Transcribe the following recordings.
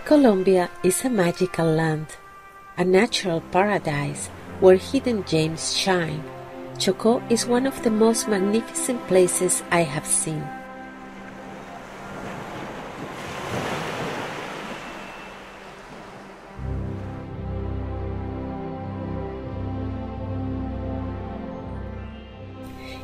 Colombia is a magical land, a natural paradise where hidden gems shine. Chocó is one of the most magnificent places I have seen.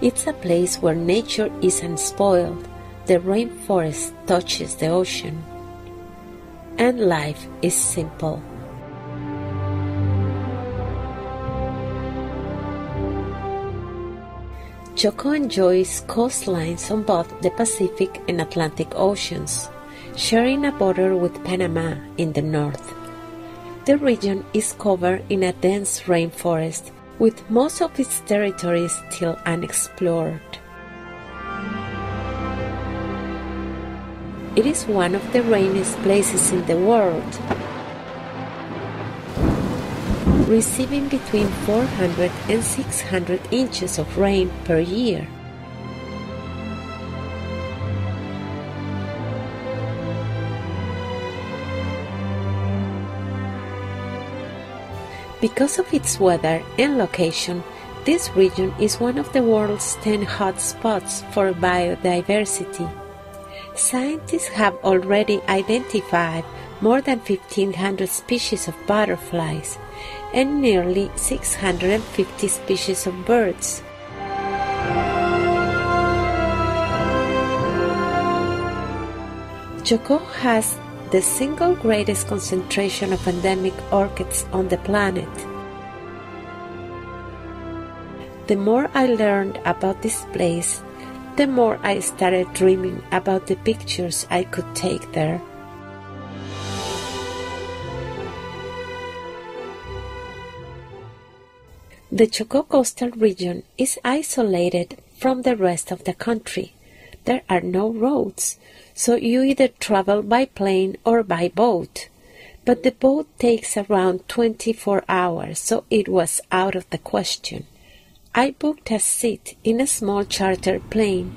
It's a place where nature is unspoiled, the rainforest touches the ocean, and life is simple. Chocó enjoys coastlines on both the Pacific and Atlantic Oceans, sharing a border with Panama in the north. The region is covered in a dense rainforest, with most of its territory still unexplored. It is one of the rainiest places in the world, receiving between 400 and 600 inches of rain per year. Because of its weather and location, this region is one of the world's 10 hot spots for biodiversity. Scientists have already identified more than 1,500 species of butterflies and nearly 650 species of birds. Chocó has the single greatest concentration of endemic orchids on the planet. The more I learned about this place, the more I started dreaming about the pictures I could take there. The Chocó coastal region is isolated from the rest of the country. There are no roads, so you either travel by plane or by boat. But the boat takes around 24 hours, so it was out of the question. I booked a seat in a small charter plane.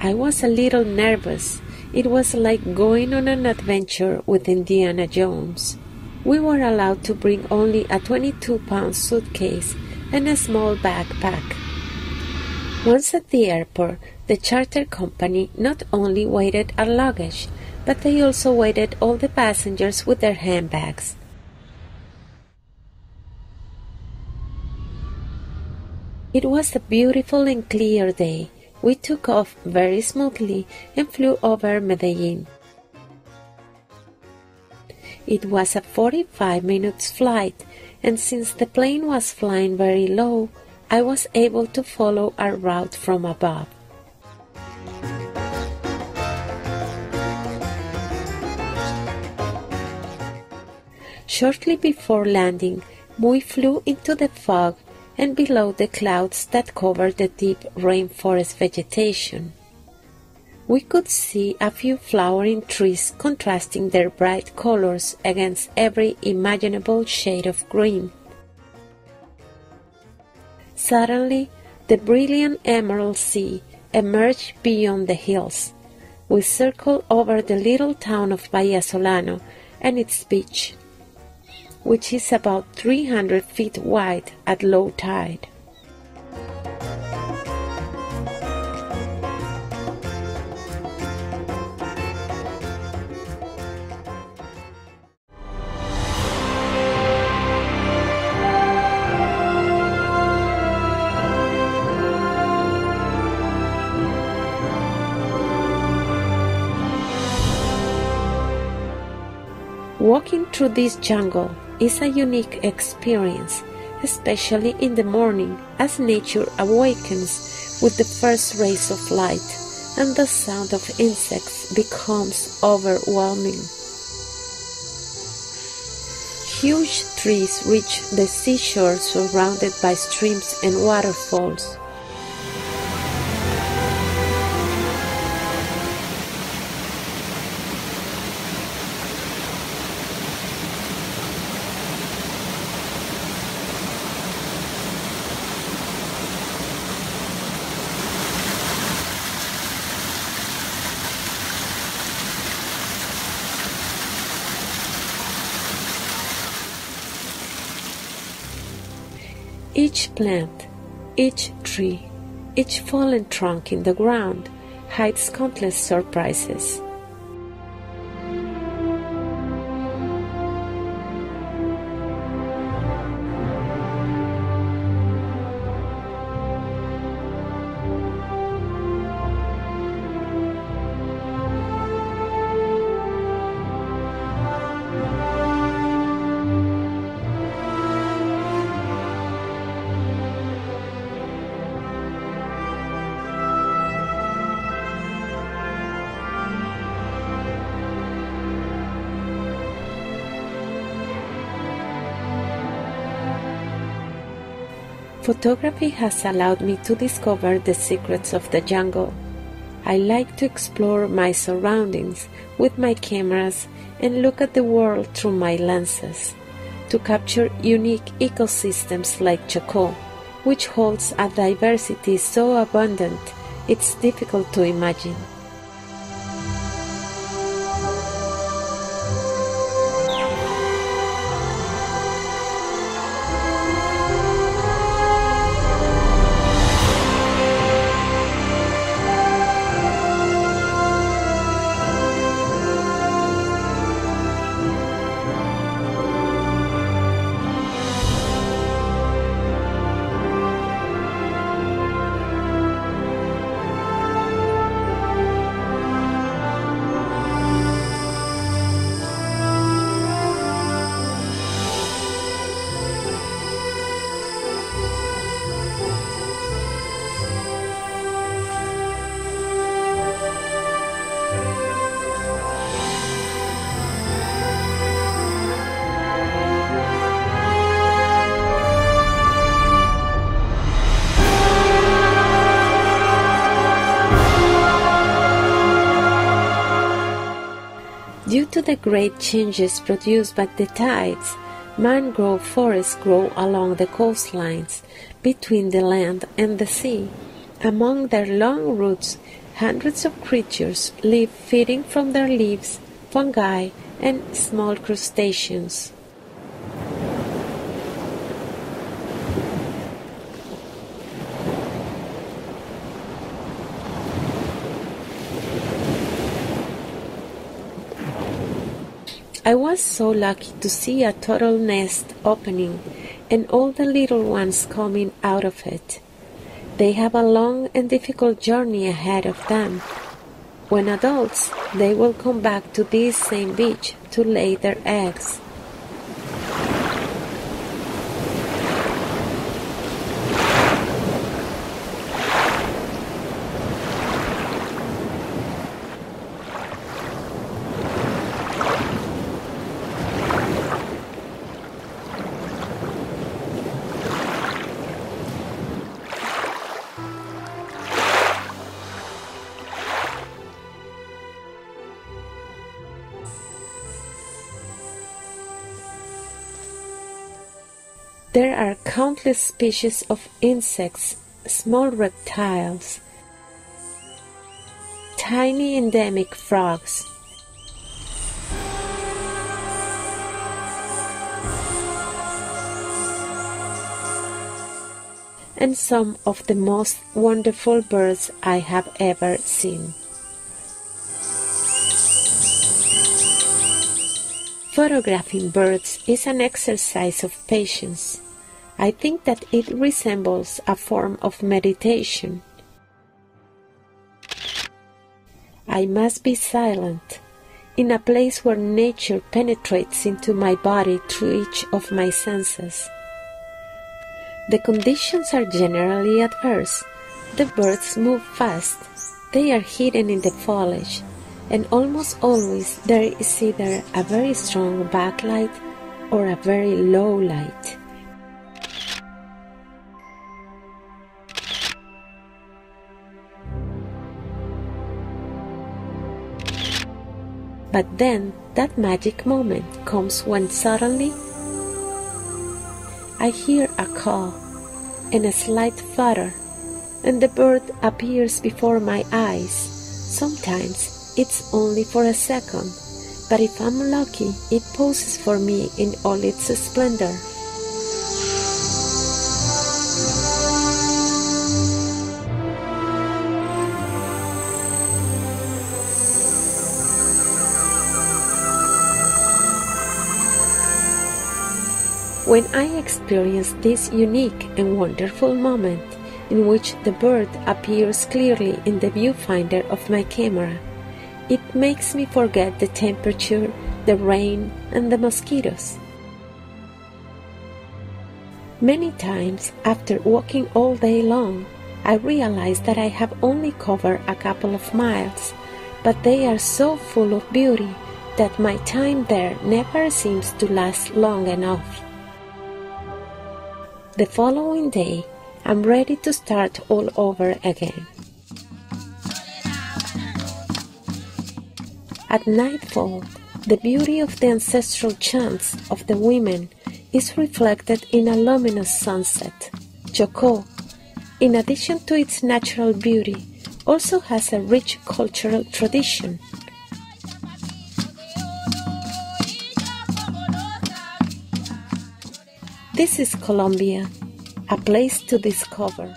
I was a little nervous. It was like going on an adventure with Indiana Jones. We were allowed to bring only a 22-pound suitcase and a small backpack. Once at the airport, the charter company not only weighted our luggage, but they also weighted all the passengers with their handbags. It was a beautiful and clear day. We took off very smoothly and flew over Medellin. It was a 45-minute flight, and since the plane was flying very low, I was able to follow our route from above. Shortly before landing, we flew into the fog and below the clouds that covered the deep rainforest vegetation. We could see a few flowering trees contrasting their bright colors against every imaginable shade of green. Suddenly, the brilliant emerald sea emerged beyond the hills. We circled over the little town of Bahía Solano and its beach, which is about 300 feet wide at low tide. Walking through this jungle is a unique experience, especially in the morning as nature awakens with the first rays of light and the sound of insects becomes overwhelming. Huge trees reach the seashore surrounded by streams and waterfalls. Each plant, each tree, each fallen trunk in the ground hides countless surprises. Photography has allowed me to discover the secrets of the jungle. I like to explore my surroundings with my cameras and look at the world through my lenses, to capture unique ecosystems like Chocó, which holds a diversity so abundant it's difficult to imagine. Due to the great changes produced by the tides, mangrove forests grow along the coastlines between the land and the sea. Among their long roots, hundreds of creatures live feeding from their leaves, fungi, and small crustaceans. I was so lucky to see a turtle nest opening and all the little ones coming out of it. They have a long and difficult journey ahead of them. When adults, they will come back to this same beach to lay their eggs. There are countless species of insects, small reptiles, tiny endemic frogs, and some of the most wonderful birds I have ever seen. Photographing birds is an exercise of patience. I think that it resembles a form of meditation. I must be silent, in a place where nature penetrates into my body through each of my senses. The conditions are generally adverse. The birds move fast. They are hidden in the foliage, and almost always there is either a very strong backlight or a very low light. But then that magic moment comes when suddenly I hear a call and a slight flutter, and the bird appears before my eyes. Sometimes it's only for a second, but if I'm lucky, it poses for me in all its splendor. when I experience this unique and wonderful moment in which the bird appears clearly in the viewfinder of my camera, it makes me forget the temperature, the rain, and the mosquitoes. Many times, after walking all day long, I realize that I have only covered a couple of miles, but they are so full of beauty that my time there never seems to last long enough. The following day, I'm ready to start all over again. At nightfall, the beauty of the ancestral chants of the women is reflected in a luminous sunset. Chocó, in addition to its natural beauty, also has a rich cultural tradition. This is Colombia, a place to discover.